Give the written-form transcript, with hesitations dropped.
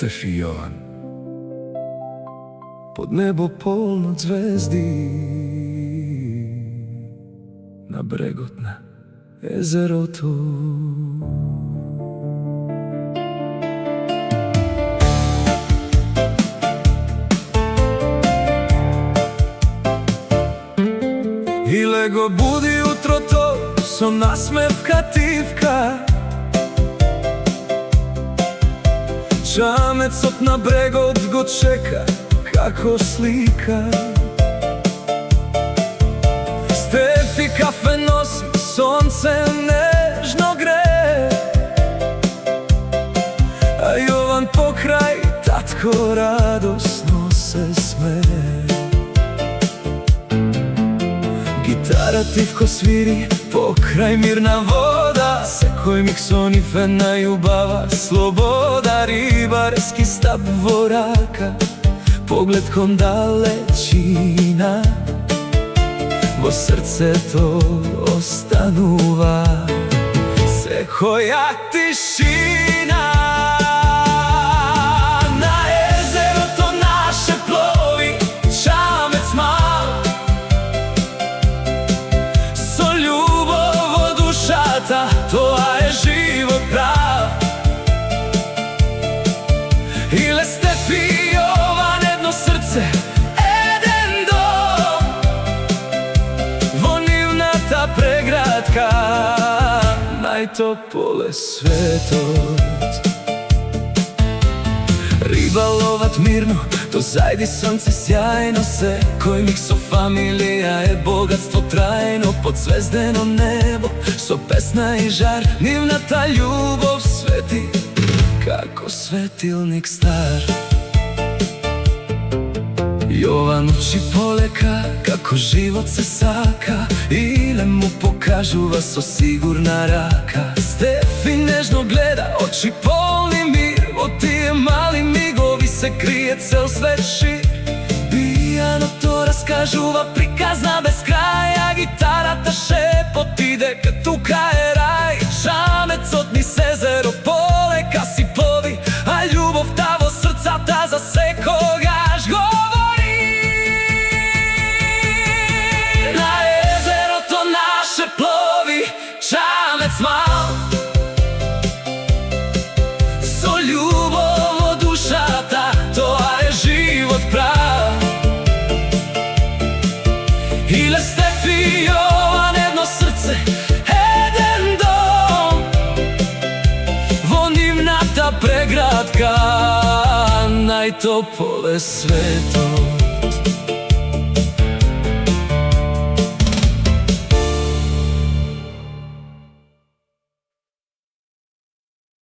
Стеф и Јован. Под небо полно звезди, на брегот на езерото. Иле го буди утрото со насмевка тивка, чамецот на брегот го чека како слика. Стефи кафе носи, сонце нежно гре, а Јован покрај татко радосно се смее. Гитара тивко свири покрај мирна вода, секој миг со нив една љубава, слобода. Рибарски стап во рака, поглед кон далечина, во срцето останува секоја тишина. На езерото наше плови чамец мал, со љубов во душата, тоа е живот прав. Иле Стеф и Јован, едно срце, еден дом, во нивната преградка, најтопол е светот. Риба ловат мирно, до зајди сонце сјајно, секој миг со фамилија е богатство трајно. Под звездено небо, со песна и жар, нивната љубов свети како светилник стар. Јован учи полека како живот се сака, иле му покажува со сигурна рака. Стефи нежно гледа, очи полни мир, во тие мали мигови се крие цел свет шир. Пијаното раскажува приказна без крај, а гитарата шепоти дека тука е рај. Чамецот низ езеро полека си плови, а љубовта во срцата за секогаш говори. На езерото наше плови чамец мал, со љубов во душата, тоа е живот прав. Иле Стеф и Јован, едно срце, еден дом, во нивната преградка, најтопол е светот.